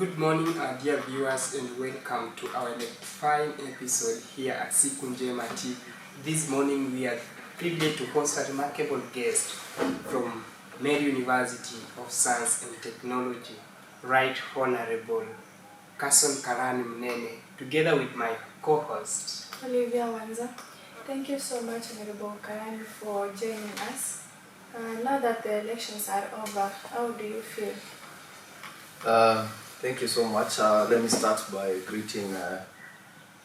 Good morning, our dear viewers, and welcome to our fine episode here at Siku Njema TV. This morning we are privileged to host a remarkable guest from Munene University of Science and Technology, Right Honorable Karani Munene, together with my co-host Olivia Wanza. Thank you so much, Honorable Karani, for joining us. Now that the elections are over, how do you feel? Thank you so much. Let me start by greeting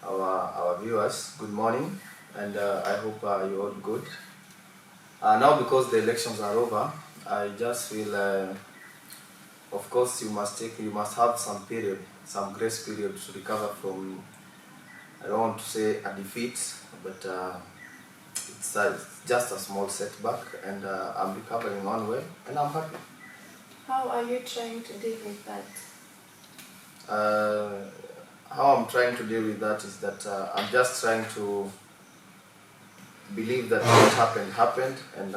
our viewers. Good morning, and I hope you're all good. Now, because the elections are over, I just feel, of course, you must have some grace period to recover from. I don't want to say a defeat, but it's just a small setback, and I'm recovering one way, and I'm happy. How are you trying to deal with that? How I'm trying to deal with that is that I'm just trying to believe that what happened, and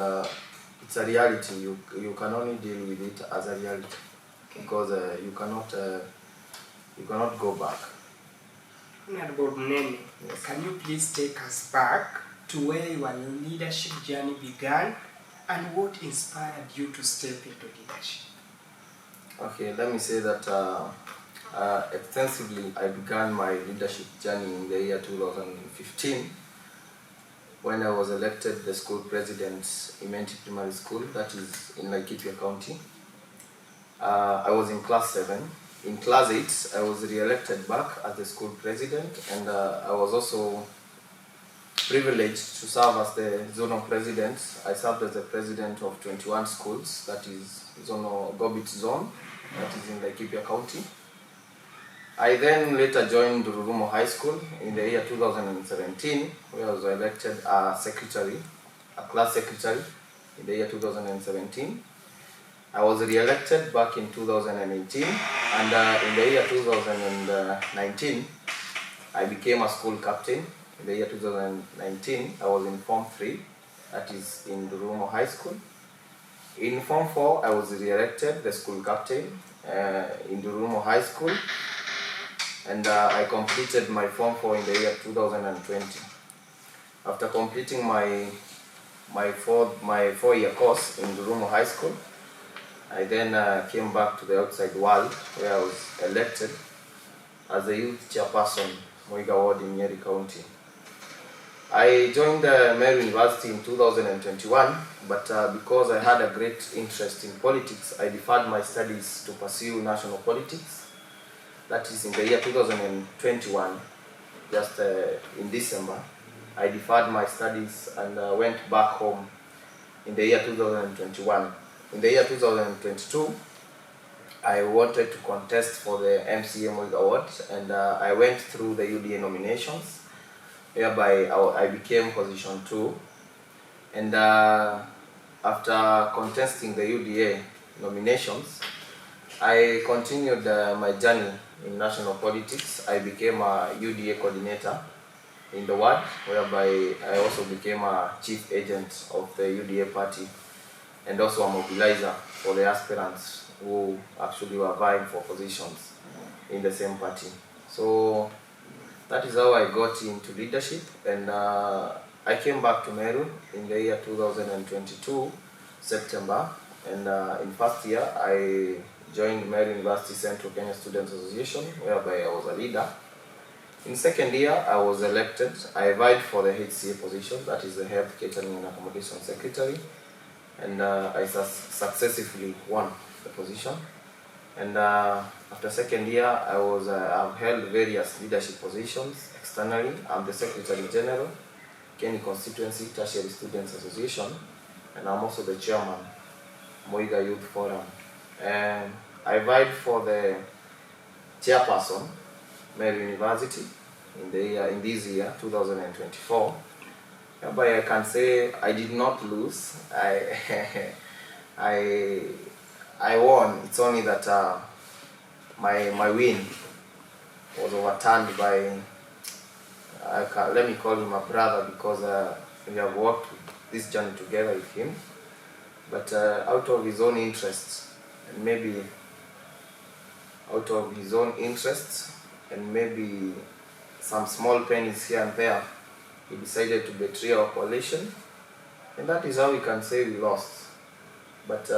it's a reality. You can only deal with it as a reality, okay. Because you cannot go back. Honorable Munene, yes. Can you please take us back to where your leadership journey began and what inspired you to step into leadership? Okay, let me say that extensively I began my leadership journey in the year 2015 when I was elected the school president in Munene Primary School, that is in Laikipia County. I was in class 7. In class 8, I was re-elected back as the school president, and I was also privileged to serve as the zonal president. I served as the president of 21 schools, that is Gobit zone, that is in Laikipia County. I then later joined Rurumo High School in the year 2017, where I was elected a class secretary in the year 2017. I was re-elected back in 2018, and in the year 2019, I became a school captain. In the year 2019, I was in Form 3, that is in Rurumo High School. In Form 4, I was re-elected the school captain in Rurumo High School, and I completed my Form 4 in the year 2020. After completing my 4-year course in Rurumo High School, I then came back to the outside world, where I was elected as the youth chairperson, Moiga Ward in Nyeri County. I joined Munene University in 2021, but because I had a great interest in politics, I deferred my studies to pursue national politics. That is in the year 2021, just in December. I deferred my studies and went back home in the year 2021. In the year 2022, I wanted to contest for the MCA Moiga Award, and I went through the UDA nominations, whereby I became position 2. And after contesting the UDA nominations, I continued my journey in national politics. I became a UDA coordinator in the ward, whereby I also became a chief agent of the UDA party, and also a mobilizer for the aspirants who actually were vying for positions in the same party. So that is how I got into leadership, and I came back to Meru in the year 2022, September, and in first year I joined Meru University Central Kenya Students Association, whereby I was a leader. In second year, I was elected. I vied for the HCA position, that is the Health, Catering and Accommodation Secretary, and I successively won the position. And after second year, I've held various leadership positions externally. I'm the Secretary General, Kenny Constituency Tertiary Students Association, and I'm also the Chairman, Moiga Youth Forum. And I vied for the chairperson, Munene University, in this year, 2024. But I can say I did not lose. I won. It's only that my win was overturned by, let me call him a brother, because we have worked this journey together with him. But out of his own interests, and maybe out of his own interests and maybe some small pennies here and there, he decided to betray our coalition, and that is how we can say we lost. But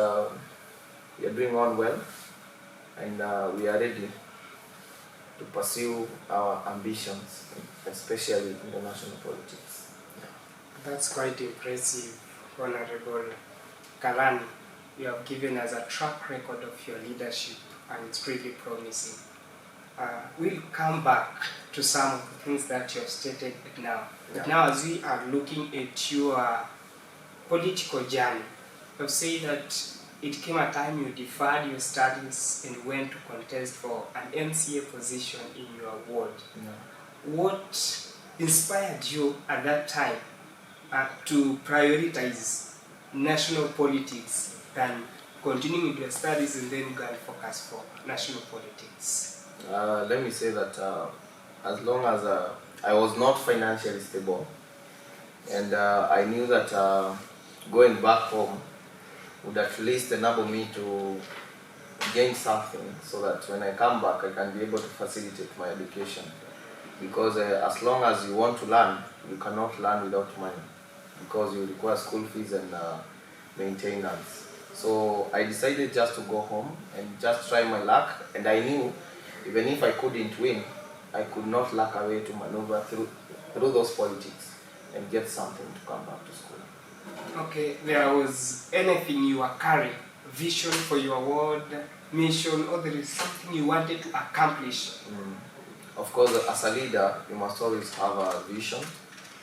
we are doing on well, and we are ready to pursue our ambitions, especially in the national politics. That's quite impressive, Honorable Karani. You have given us a track record of your leadership, and it's really promising. We'll come back to some of the things that you have stated now. Yeah. Now, as we are looking at your political journey, you've said that it came a time you deferred your studies and went to contest for an MCA position in your ward. Yeah. What inspired you at that time to prioritize national politics than continuing with your studies and then go and focus for national politics? Let me say that as long as I was not financially stable, and I knew that going back home would at least enable me to gain something, so that when I come back I can be able to facilitate my education. Because as long as you want to learn, you cannot learn without money, because you require school fees and maintenance. So I decided just to go home and just try my luck, and I knew even if I couldn't win, I could not lack a way to maneuver through those politics and get something to come back to school. Okay, there was anything you were carrying, vision for your ward, mission, or there is something you wanted to accomplish? Of course, as a leader, you must always have a vision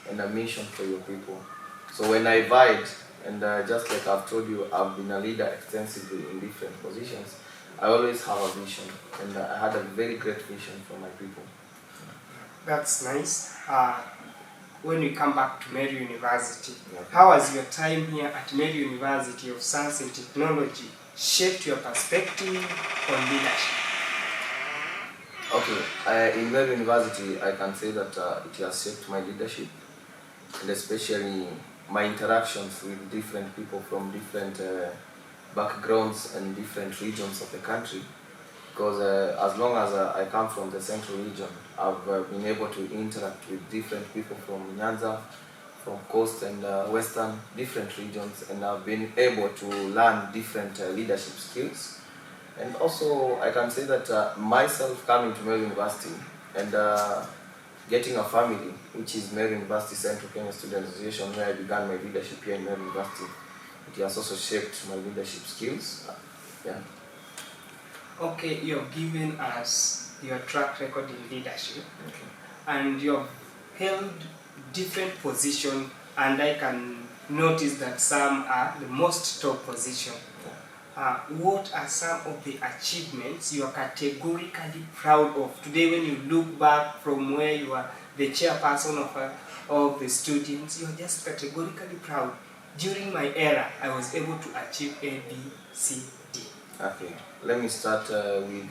and a mission for your people. So when I vied, and just like I've told you, I've been a leader extensively in different positions, I always have a vision, and I had a very great vision for my people. That's nice. When we come back to Mary University, Yeah. how has your time here at Mary University of Science and Technology shaped your perspective on leadership? Okay, in Mary University, I can say that it has shaped my leadership, and especially my interactions with different people from different backgrounds and different regions of the country. Because as long as I come from the central region, I've been able to interact with different people from Nyanza, from coast and western, different regions, and I've been able to learn different leadership skills. And also, I can say that myself coming to Mary University and getting a family, which is Mary University Central Kenya Student Association, where I began my leadership here in Mary University, it has also shaped my leadership skills. Yeah. Okay, you have given us your track record in leadership, Okay. and you have held different positions, and I can notice that some are the most top position. What are some of the achievements you are categorically proud of today when you look back from where you are the chairperson of the students? You are just categorically proud. During my era, I was able to achieve A, B, C, D. Okay, let me start with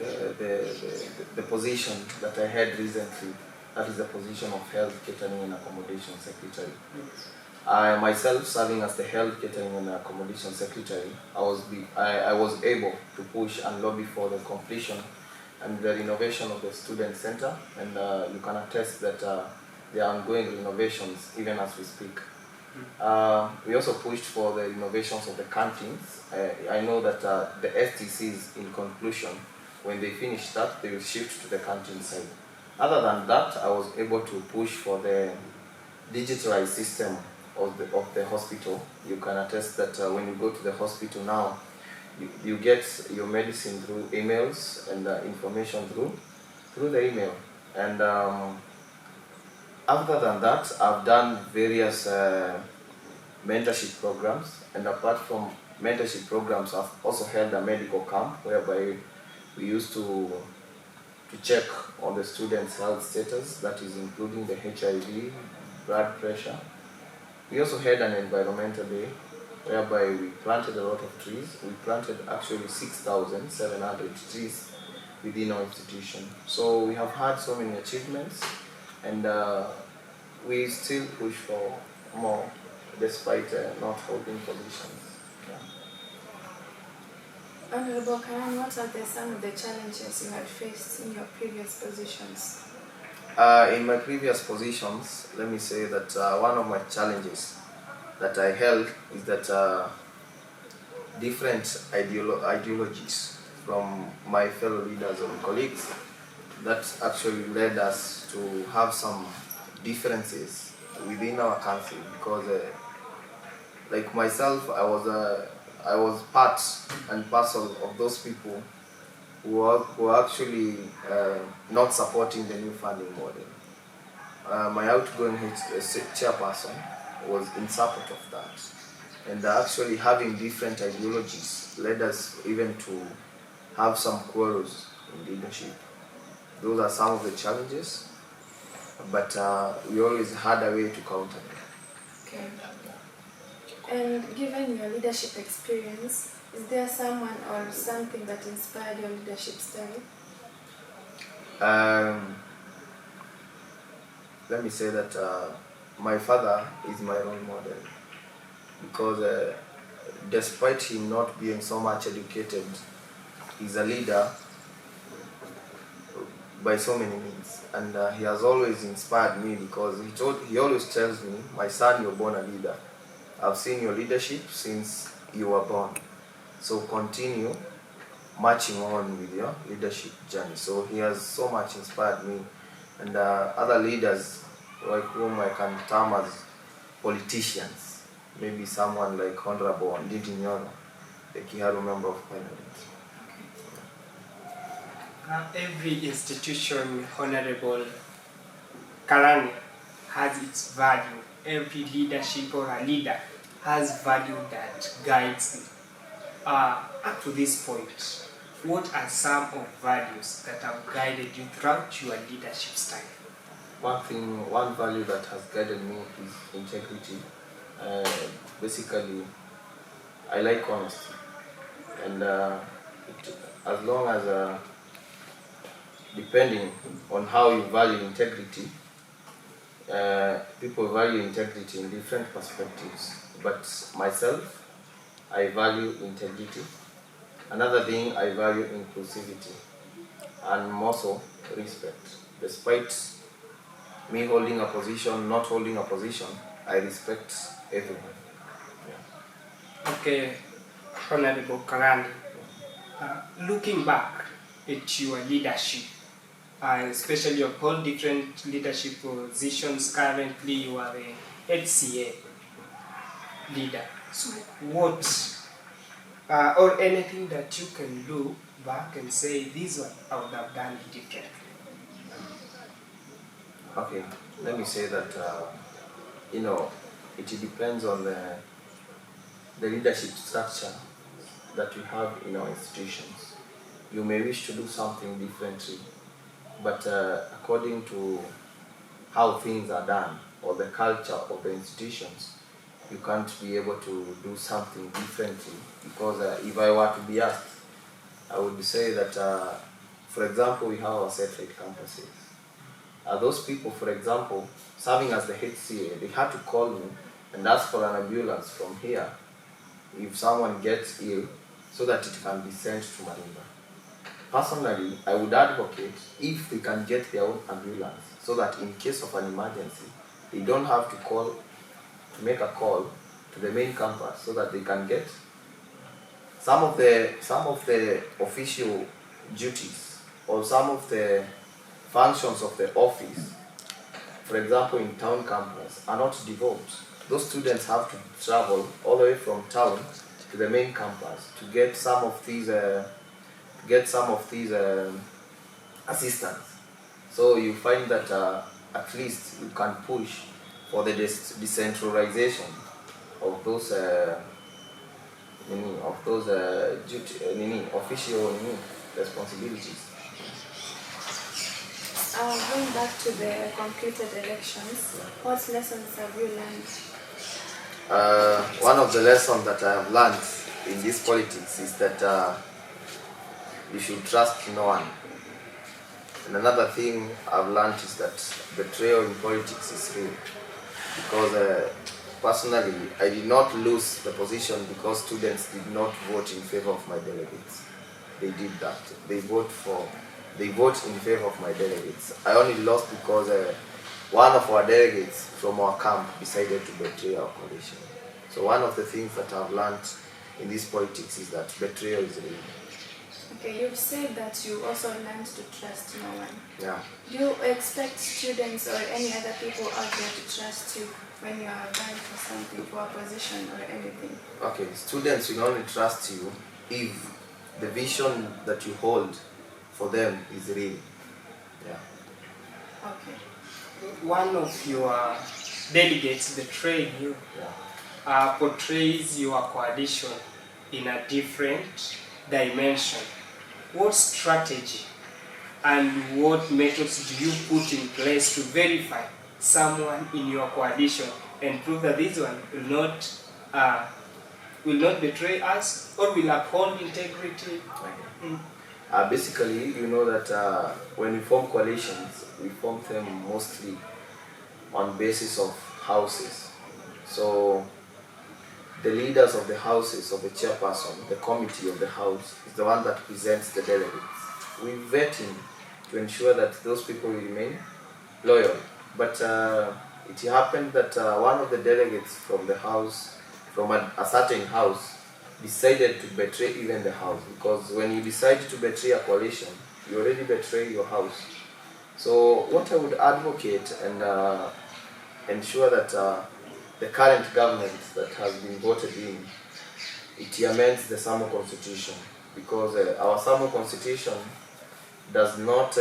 the position that I had recently. That is the position of Health, Catering and Accommodation Secretary. Yes. I myself, serving as the Health, Catering and Accommodation Secretary, I was able to push and lobby for the completion and the renovation of the student center, and you can attest that there are ongoing renovations even as we speak. We also pushed for the renovations of the canteens. I know that the STCs, in conclusion, when they finish that, they will shift to the canteen side. Other than that, I was able to push for the digitalized system of the hospital. You can attest that when you go to the hospital now, you get your medicine through emails and information through the email. And other than that, I've done various mentorship programs, and apart from mentorship programs, I've also held a medical camp whereby we used to check on the students' health status, that is including the HIV, blood pressure. We also had an environmental day whereby we planted a lot of trees. We planted actually 6,700 trees within our institution. So we have had so many achievements, and we still push for more despite not holding positions. Yeah. Honorable Karani, what are some of the challenges you had faced in your previous positions? In my previous positions, let me say that one of my challenges that I held is that different ideologies from my fellow leaders and colleagues that actually led us to have some differences within our country, because like myself, I was part and parcel of those people who are actually not supporting the new funding model. My outgoing chairperson was in support of that, and actually having different ideologies led us even to have some quarrels in leadership. Those are some of the challenges, but we always had a way to counter them. Okay. And given your leadership experience, is there someone or something that inspired your leadership style? Let me say that my father is my role model, because despite him not being so much educated, he's a leader by so many means, and he has always inspired me, because he always tells me, "My son, you're born a leader. I've seen your leadership since you were born, so continue marching on with your leadership journey." So he has so much inspired me, and other leaders like whom I can term as politicians, maybe someone like Honorable Ndindi Nyoro, the Kiharu Member of Parliament. Every institution, Honorable Karani, has its value. Every leadership or a leader has value that guides them. Up to this point, what are some of values that have guided you throughout your leadership style? One value that has guided me is integrity. Basically, I like honesty, and as long as depending on how you value integrity, people value integrity in different perspectives. But myself, I value integrity. Another thing, I value inclusivity, and also respect. Despite me holding a position, not holding a position, I respect everyone. Yeah. Okay, Honorable Karani, looking back at your leadership, especially of all different leadership positions, currently you are a HCA leader. So what, or anything that you can do back and say, this one I would have done it differently? Okay, let me say that, it depends on the leadership structure that we have in our institutions. You may wish to do something differently, but according to how things are done or the culture of the institutions, you can't be able to do something differently, because if I were to be asked, I would say that, for example, we have our satellite campuses. Those people, for example, serving as the HCA, they had to call me and ask for an ambulance from here if someone gets ill, so that it can be sent to Marimba. Personally, I would advocate if they can get their own ambulance, so that in case of an emergency, they don't have to make a call to the main campus, so that they can get some of the official duties or some of the functions of the office. For example, in town campus are not devolved. Those students have to travel all the way from town to the main campus to get some of these assistance. So you find that at least you can push for the decentralization of those official responsibilities. Going back to the completed elections, what lessons have you learned? One of the lessons that I have learned in this politics is that you should trust no one. And another thing I've learned is that betrayal in politics is real, because personally, I did not lose the position because students did not vote in favor of my delegates. They did that. They vote in favor of my delegates. I only lost because one of our delegates from our camp decided to betray our coalition. So one of the things that I've learned in this politics is that betrayal is real. Okay, you've said that you also learned to trust no one. Yeah. Do you expect students or any other people out there to trust you when you are vying for something, for a position or anything? Okay, students will only trust you if the vision that you hold for them is real. Yeah. Okay. One of your delegates betraying you portrays your coalition in a different dimension. What strategy and what methods do you put in place to verify someone in your coalition and prove that this one will not betray us or will uphold integrity? Basically, you know that when we form coalitions, we form them mostly on basis of houses. So the leaders of the houses, of the chairperson, the committee of the house is the one that presents the delegates. We vet him to ensure that those people will remain loyal. But it happened that one of the delegates from the house, from a certain house, decided to betray even the house, because when you decide to betray a coalition, you already betray your house. So what I would advocate and ensure that the current government that has been voted in, it amends the Samo Constitution, because our Samo Constitution does not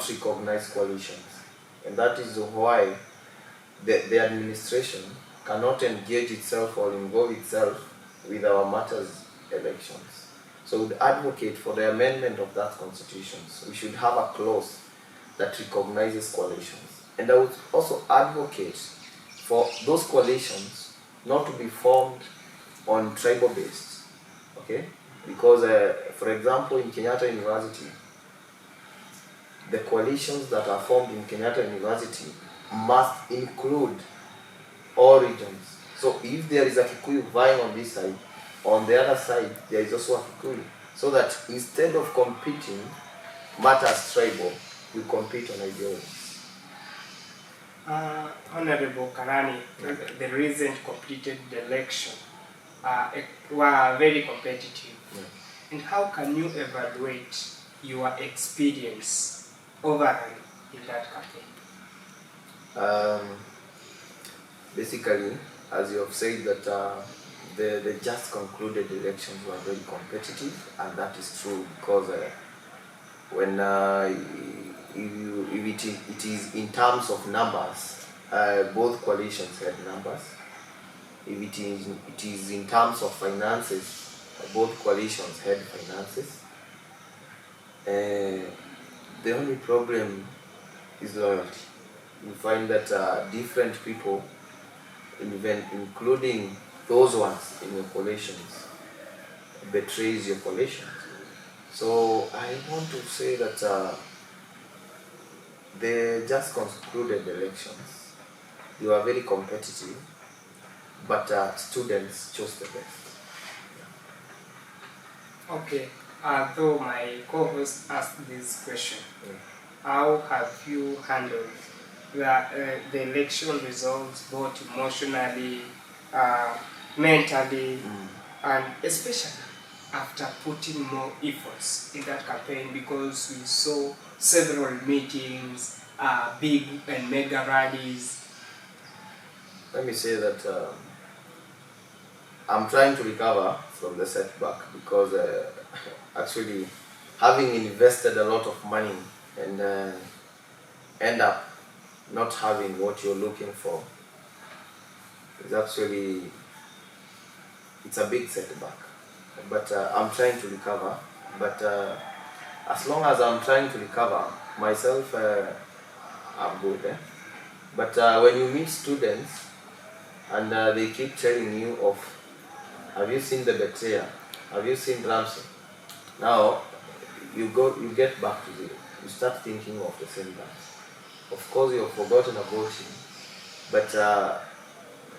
recognize coalitions, and that is why the administration cannot engage itself or involve itself with our matters elections. So we would advocate for the amendment of that constitution. So we should have a clause that recognizes coalitions. And I would also advocate for those coalitions not to be formed on tribal based, okay? Because, for example, in Kenyatta University, the coalitions that are formed in Kenyatta University must include all regions. So if there is a Kikuyu vying on this side, on the other side there is also a Kikuyu. So that instead of competing matters tribal, we compete on ideologies. Honorable Karani, the recent completed election were very competitive. Yeah. And how can you evaluate your experience overall in that campaign? Basically, as you have said, that the just concluded elections were very competitive, and that is true because when if it is in terms of numbers, both coalitions had numbers. If it is in terms of finances, both coalitions had finances. The only problem is loyalty. You find that different people, even including those ones in your coalitions, betrays your coalitions. So I want to say that the just concluded elections, they were very competitive, but students chose the best. Okay, though my co-host asked this question, how have you handled the election results, both emotionally, mentally, and especially after putting more efforts in that campaign, because we saw several meetings, big and mega rallies? Let me say that I'm trying to recover from the setback, because actually having invested a lot of money and end up not having what you're looking for is actually, it's a big setback. But I'm trying to recover. But as long as I'm trying to recover myself, I'm good. But when you meet students and they keep telling you of, have you seen the betrayer? Have you seen Ramsey? Now you get back to zero. You start thinking of the same guy. Of course, you've forgotten about him, but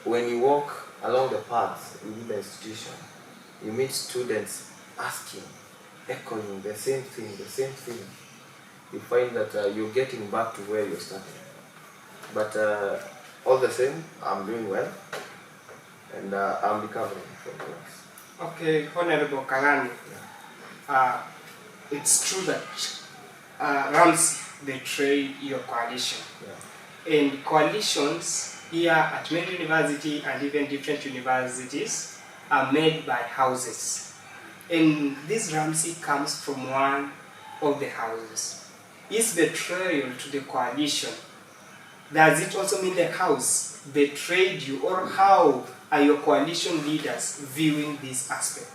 when you walk along the paths within the institution, you meet students asking, echoing the same thing. You find that you're getting back to where you started. But all the same, I'm doing well, and I'm recovering from this. Okay, Honorable Karani, it's true that Rams betrayed your coalition. Yeah. And coalitions here at Med University and even different universities are made by houses. And this Ramsey comes from one of the houses. Is betrayal to the coalition, does it also mean the house betrayed you, or how are your coalition leaders viewing this aspect?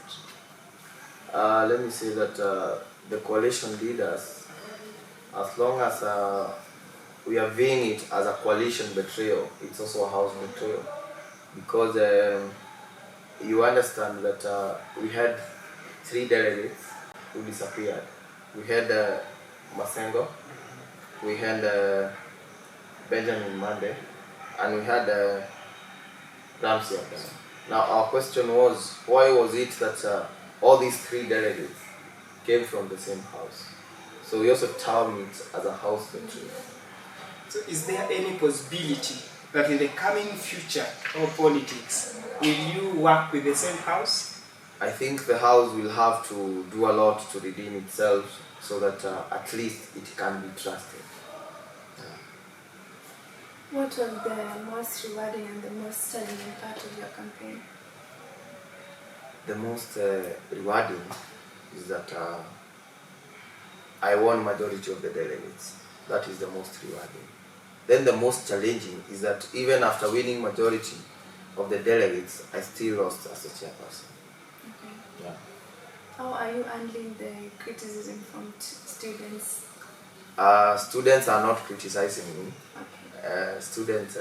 Let me say that the coalition leaders, as long as we are viewing it as a coalition betrayal, it's also a house betrayal. Because you understand that we had 3 delegates who disappeared. We had Masengo, we had Benjamin Monday, and we had Ramsey. Now our question was, why was it that all these 3 delegates came from the same house? So we also term it as a house betrayal. So is there any possibility that in the coming future of politics, will you work with the same house? I think the house will have to do a lot to redeem itself so that at least it can be trusted. What was the most rewarding and the most challenging part of your campaign? The most rewarding is that I won majority of the delegates. That is the most rewarding. Then the most challenging is that even after winning majority of the delegates, I still lost as a chairperson. Okay. Yeah. How are you handling the criticism from students? Students are not criticizing me. Okay. Students,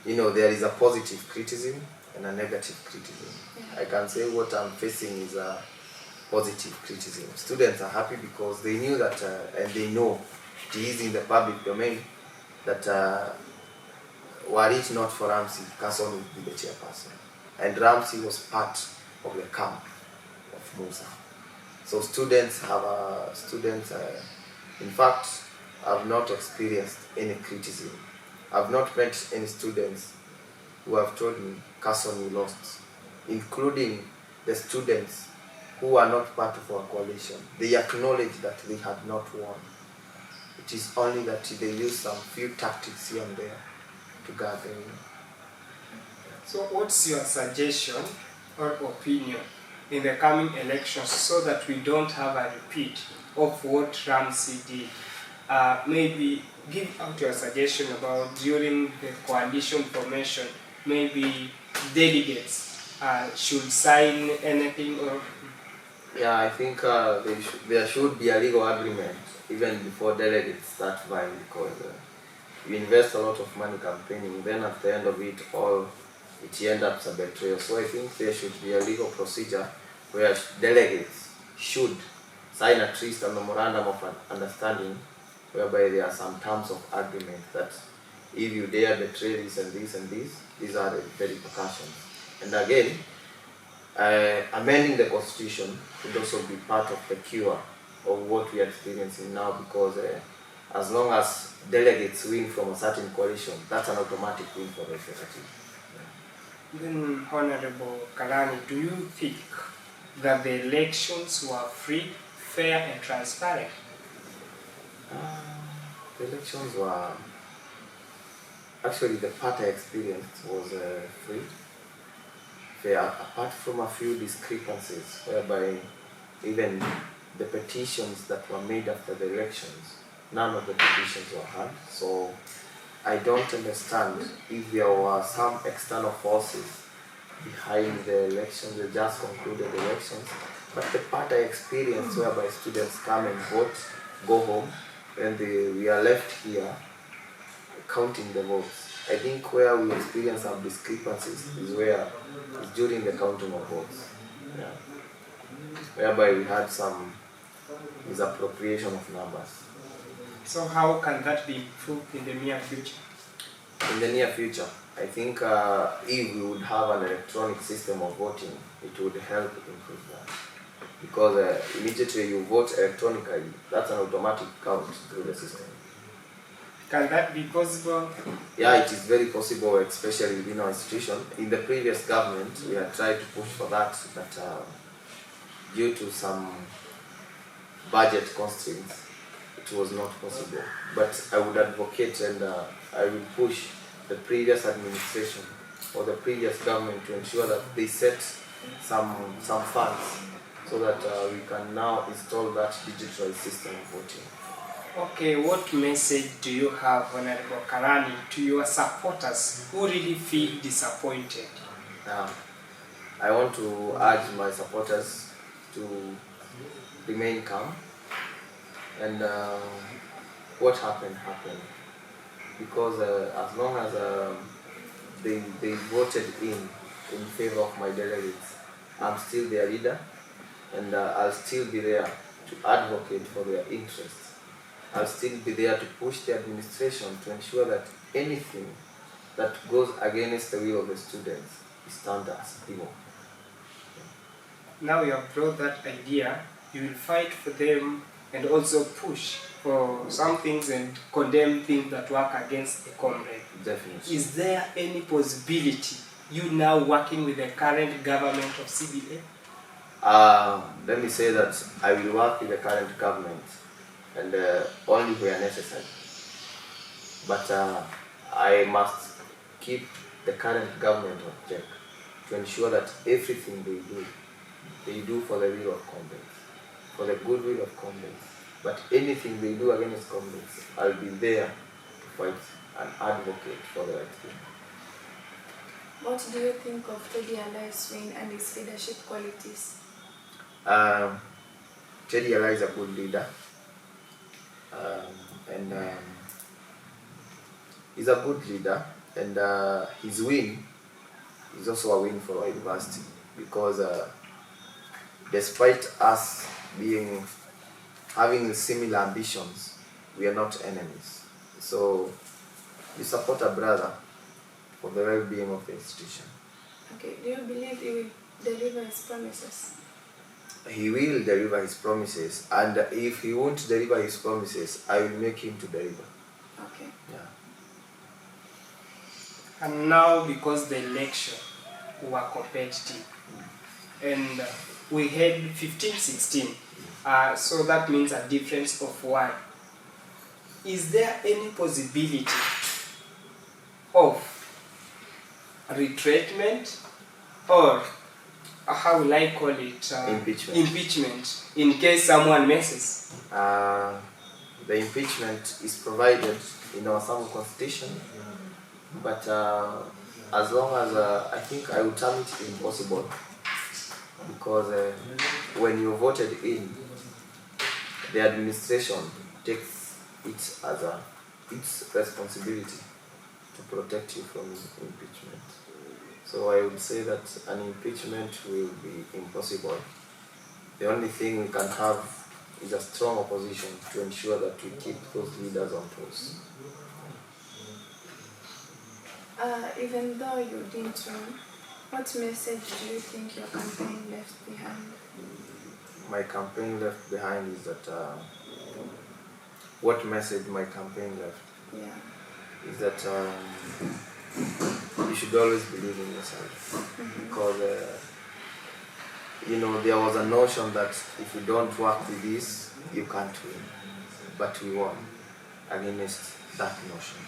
there is a positive criticism and a negative criticism. Yeah. I can say what I'm facing is a positive criticism. Students are happy because they knew that, and they know it is in the public domain, that were it not for Ramsey, Carson would be the chairperson. And Ramsey was part of the camp of Musa. So students in fact, I've not experienced any criticism. I've not met any students who have told me, Carson, you lost, including the students who are not part of our coalition. They acknowledge that they had not won. It is only that they use some few tactics here and there to gather. So what's your suggestion or opinion in the coming elections so that we don't have a repeat of what Ramsey did? Maybe give out your suggestion about during the coalition formation, maybe delegates should sign anything or... Yeah, I think there should be a legal agreement even before delegates start vying, because you invest a lot of money campaigning, then at the end of it all, it ends up as a betrayal. So I think there should be a legal procedure where delegates should sign at least a memorandum of understanding whereby there are some terms of agreement that if you dare betray this and this and this, these are the repercussions. And again, amending the constitution would also be part of the cure of what we are experiencing now, because as long as delegates win from a certain coalition, that's an automatic win for the executive. Then, Honorable Karani, do you think that the elections were free, fair and transparent? The elections were... Actually, the part I experienced was free, fair, apart from a few discrepancies whereby even the petitions that were made after the elections, none of the petitions were heard. So I don't understand if there were some external forces behind the elections, the just concluded elections. But the part I experienced whereby students come and vote, go home, and we are left here counting the votes. I think where we experience some discrepancies is during the counting of votes. Yeah. Whereby we had some misappropriation of numbers. So how can that be improved in the near future? In the near future, I think if we would have an electronic system of voting, it would help improve that. Because immediately you vote electronically, that's an automatic count through the system. Can that be possible? Yeah, it is very possible, especially within our institution. In the previous government, we had tried to push for that, but due to some budget constraints, it was not possible. But I would advocate and I will push the previous administration or the previous government to ensure that they set some funds so that we can now install that digitalized system of voting. Okay, what message do you have, Honorable Karani, to your supporters who really feel disappointed? I want to urge my supporters to remain calm, and what happened. Because as long as they voted in favor of my delegates, I'm still their leader, and I'll still be there to advocate for their interests. I'll still be there to push the administration to ensure that anything that goes against the will of the students is turned as evil. Now you have brought that idea, you will fight for them and also push for some things and condemn things that work against the comrade. Definitely. Is there any possibility you now working with the current government of CBA? Let me say that I will work with the current government and only where necessary. But I must keep the current government on check to ensure that everything they do for the will of comrades, for the goodwill of comrades. But anything they do against comrades, I'll be there to fight and advocate for the right thing. What do you think of Teddy Alai's win and his leadership qualities? Teddy Alai is a good leader. He's a good leader, and his win is also a win for our university, because despite us having similar ambitions, we are not enemies. So we support a brother for the well-being of the institution. Okay, do you believe he will deliver his promises? He will deliver his promises, and if he won't deliver his promises, I will make him to deliver. Okay. Yeah. And now, because the election were competitive, and we had 15-16, so that means a difference of 1. Is there any possibility of retreatment, or how will I call it? Impeachment, in case someone messes? The impeachment is provided in our Samu constitution, but as long as I think I would term it impossible, because when you voted in, the administration takes it as its responsibility to protect you from impeachment. So I would say that an impeachment will be impossible. The only thing we can have is a strong opposition to ensure that we keep those leaders on post. Even though you didn't win, what message do you think your campaign left behind? My campaign left behind is that, what message my campaign left? Yeah. Is that you should always believe in yourself. Because there was a notion that if you don't work with this, you can't win. But we won against that notion.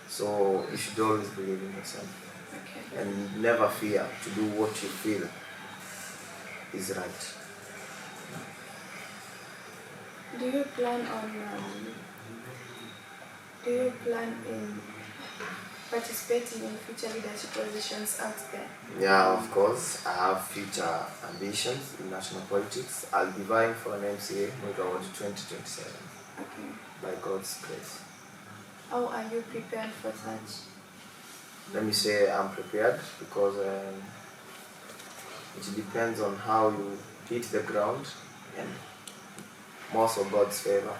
So you should always believe in yourself. Okay. And never fear to do what you feel is right. Do you plan in participating in future leadership positions out there? Yeah, of course. I have future ambitions in national politics. I'll be vying for an MCA Mwega Ward 2027. Okay. By God's grace. How are you prepared for that? Let me say I'm prepared, because it depends on how you hit the ground and most of God's favor.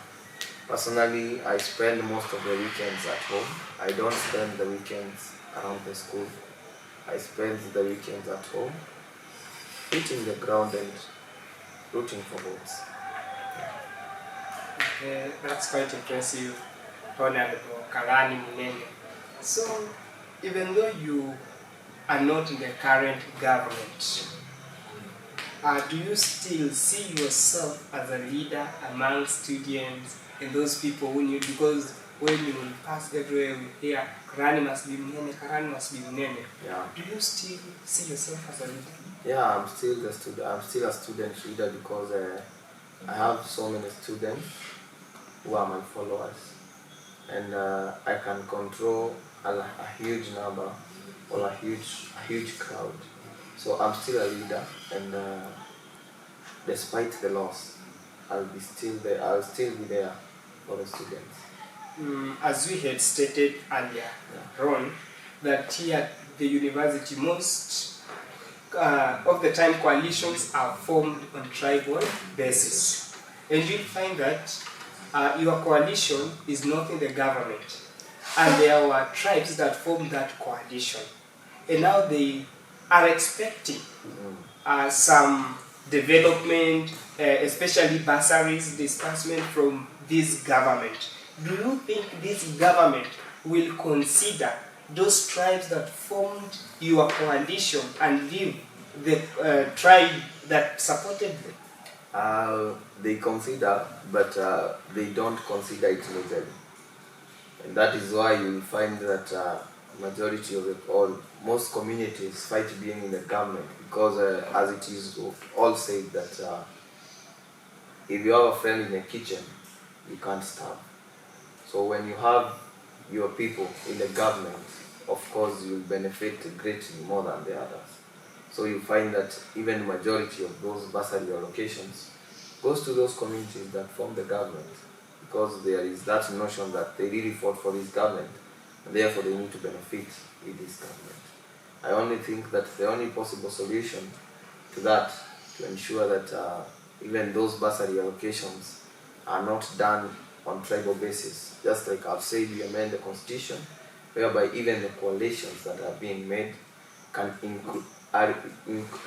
Personally, I spend most of the weekends at home. I don't spend the weekends around the school. I spend the weekends at home, hitting the ground and rooting for goals. That's quite impressive, Honorable Karani Munene. So, even though you are not in the current government, do you still see yourself as a leader among students and those who need? Because when you pass everywhere, we hear Karani must be Munene, Karani must be Munene. Yeah. Do you still see yourself as a leader? Yeah, I'm still a student leader because I have so many students who are my followers, and I can control a huge number or a huge crowd. So I'm still a leader, and despite the loss, I'll still be there for the students. As we had stated earlier, Ron, that here at the university, most of the time coalitions are formed on tribal basis. And you'll find that your coalition is not in the government. And there were tribes that formed that coalition. And now they are expecting some development, especially bursaries, disbursement from this government. Do you think this government will consider those tribes that formed your coalition and leave the tribe that supported them? They consider, but they don't consider it legally. And that is why you will find that majority of most communities fight being in the government, because as it is all said that if you have a friend in the kitchen, you can't starve. So when you have your people in the government, of course you will benefit greatly more than the others. So you find that even the majority of those bursary allocations goes to those communities that form the government, because there is that notion that they really fought for this government, and therefore they need to benefit with this government. I only think that the only possible solution to that, to ensure that even those bursary allocations are not done on tribal basis, just like I've said, we amend the constitution, whereby even the coalitions that are being made can are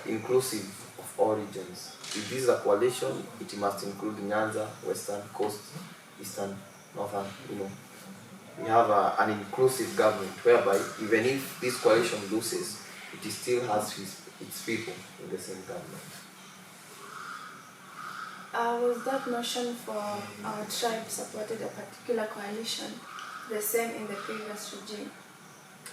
inclusive of all regions. If this is a coalition, it must include Nyanza, Western, Coast, Eastern, Northern, We have an inclusive government whereby even if this coalition loses, it still has its people in the same government. Was that notion for our tribe supported a particular coalition the same in the previous regime?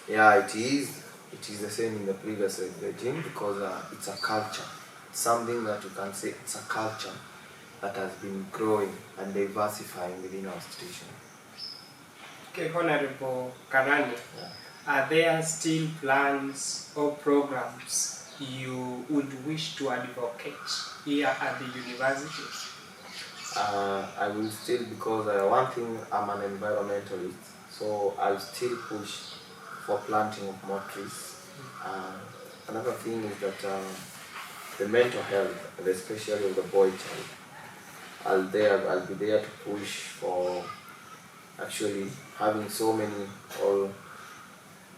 Yeah, it is. It is the same in the previous regime because it's a culture. It's something that you can say it's a culture that has been growing and diversifying within our institution. Okay, Honorable Karani, are there still plans or programs you would wish to advocate here at the university? I will still, because one thing, I'm an environmentalist, so I'll still push for planting of more trees. Another thing is that the mental health, and especially of the boy child, I'll be there to push for actually having so many or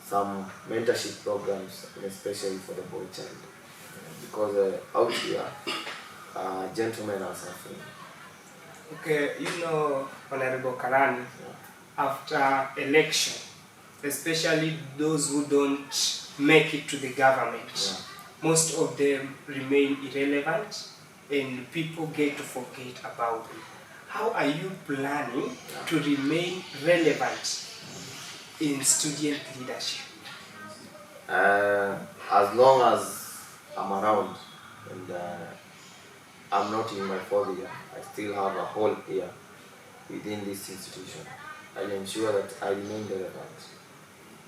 some mentorship programs, and especially for the boy child, because out here, gentlemen are suffering. Okay, Honorable Karani, after election, especially those who don't make it to the government, most of them remain irrelevant and people get to forget about them. How are you planning to remain relevant in student leadership? As long as I'm around and I'm not in my 4th year, I still have a whole year within this institution. I'll ensure that I remain relevant.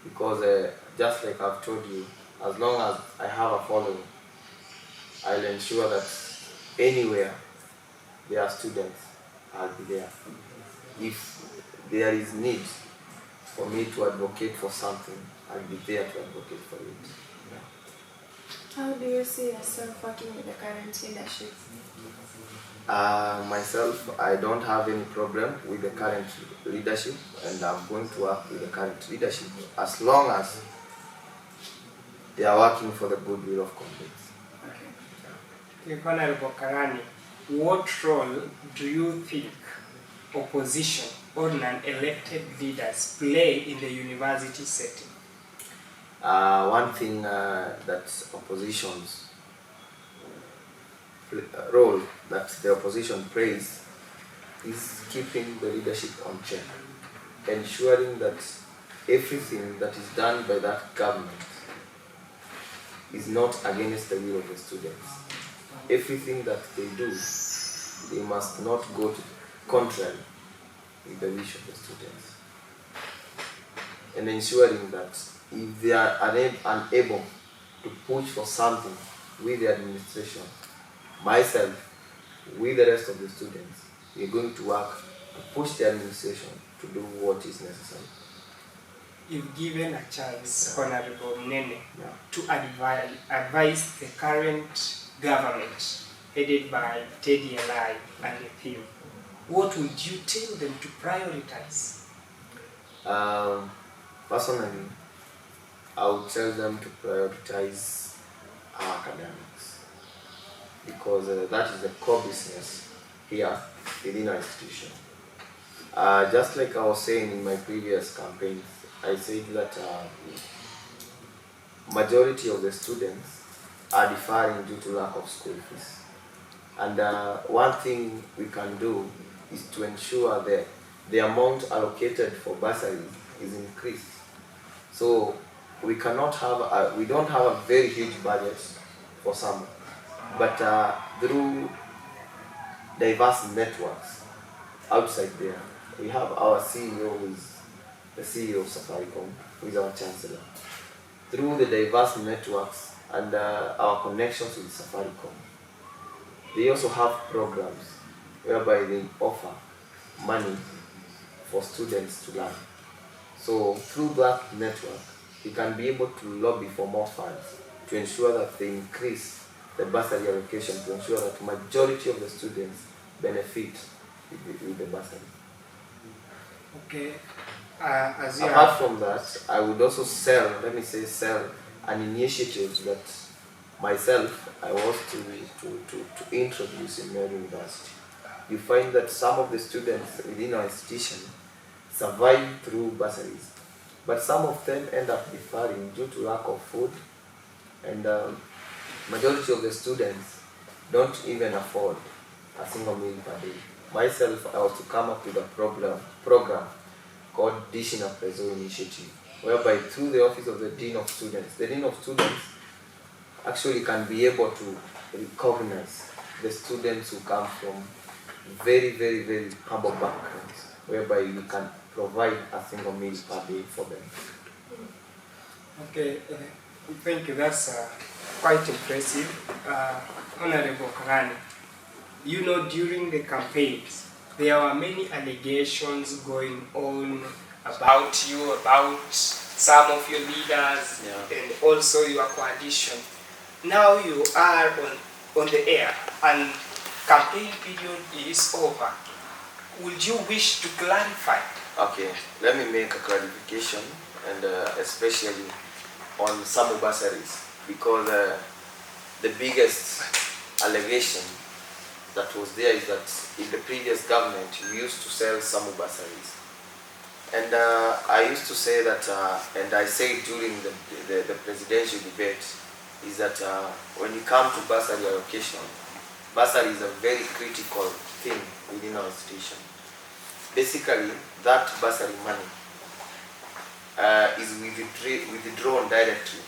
Because just like I've told you, as long as I have a following, I'll ensure that anywhere there are students, I'll be there. If there is need for me to advocate for something, I'll be there to advocate for it. How do you see yourself working with the current leadership? Myself, I don't have any problem with the current leadership, and I'm going to work with the current leadership as long as they are working for the goodwill of comrades. Okay. Honorable Karani, what role do you think opposition or non-elected leaders play in the university setting? One thing that opposition's role that the opposition plays is keeping the leadership on check, ensuring that everything that is done by that government is not against the will of the students. Everything that they do, they must not go to contrary with the wish of the students. And ensuring that if they are unable to push for something with the administration, myself, with the rest of the students, we are going to work to push the administration to do what is necessary. If given a chance, Honorable Munene, Yeah. to advise the current government headed by Teddy Alai and the team, what would you tell them to prioritize? Personally, I would tell them to prioritize our academics, because that is the core business here within our institution. Just like I was saying in my previous campaigns, I said that majority of the students are deferring due to lack of school fees. And one thing we can do is to ensure that the amount allocated for bursaries is increased. So we cannot have we don't have a very huge budget for summer, but through diverse networks outside there, we have our CEO, who is the CEO of Safaricom, who is our chancellor. Through the diverse networks and our connections with Safaricom, they also have programs whereby they offer money for students to learn. So through that network, we can be able to lobby for more funds to ensure that they increase the bursary allocation, to ensure that majority of the students benefit with the bursary. Okay. As you Apart from that, I would also sell an initiative that myself I was to introduce in my university. You find that some of the students within our institution survive through bursaries, but some of them end up deferring due to lack of food, and majority of the students don't even afford a single meal per day. Myself, I was to come up with a program called Dishing a Preso Initiative, whereby through the office of the Dean of Students, the Dean of Students actually can be able to recognize the students who come from very, very, very humble backgrounds, whereby we can provide a single meal per day for them. Okay, thank you. That's quite impressive. Honorable Karani, you know, during the campaigns, there were many allegations going on about you, about some of your leaders, and also your coalition. Now you are on the air and campaign period is over. Would you wish to clarify? Okay, let me make a clarification, and especially on some bursaries, because the biggest allegation that was there is that in the previous government we used to sell some bursaries. And I used to say that, and I said during the presidential debate, is that when you come to bursary allocation, bursary is a very critical thing within our institution. Basically, that bursary money is withdrawn directly.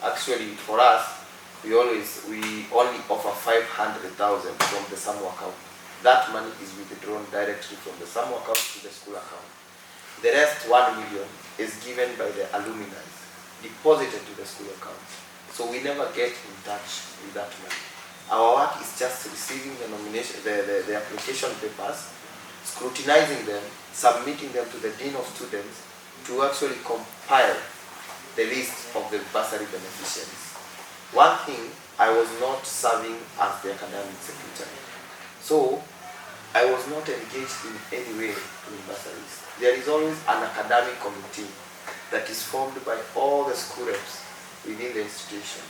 Actually, for us, we only offer 500,000 from the SAMU account. That money is withdrawn directly from the SAMU account to the school account. The rest, 1 million, is given by the alumni, deposited to the school account. So we never get in touch with that money. Our work is just receiving the nomination, the application papers, scrutinizing them, submitting them to the Dean of Students to actually compile the list of the bursary beneficiaries. One thing, I was not serving as the academic secretary. So I was not engaged in any way in bursaries. There is always an academic committee that is formed by all the school reps within the institution.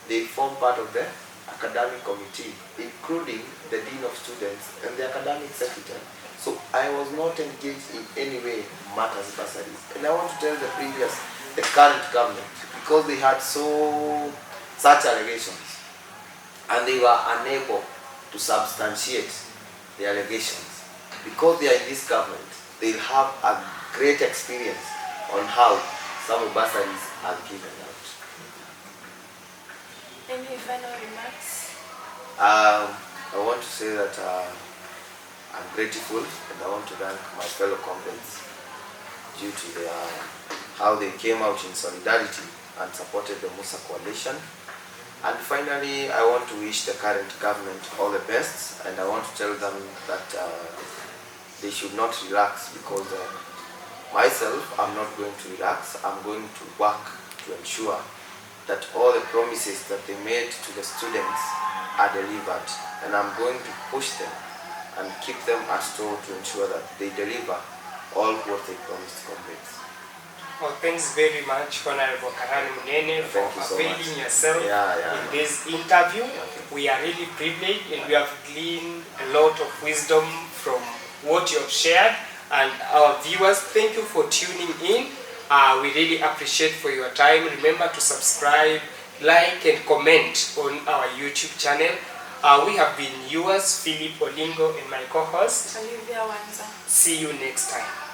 They form part of the academic committee, including the dean of students and the academic secretary. So I was not engaged in any way matters bursaries. And I want to tell the current government, because they had such allegations and they were unable to substantiate the allegations. Because they are in this government, they'll have a great experience on how some bursaries are given out. Any final remarks? I want to say that I'm grateful, and I want to thank my fellow comrades due to how they came out in solidarity and supported the Musa coalition. And finally, I want to wish the current government all the best, and I want to tell them that they should not relax, because myself, I'm not going to relax. I'm going to work to ensure that all the promises that they made to the students are delivered, and I'm going to push them and keep them at store to ensure that they deliver all what they promised comrades. Well, thanks very much, Honorable Karani Munene, for availing yourself in this interview. We are really privileged, and we have gleaned a lot of wisdom from what you have shared. And our viewers, thank you for tuning in. We really appreciate for your time. Remember to subscribe, like, and comment on our YouTube channel. We have been yours, Philip Olingo, and my co-host. Olivia Wanza. See you next time.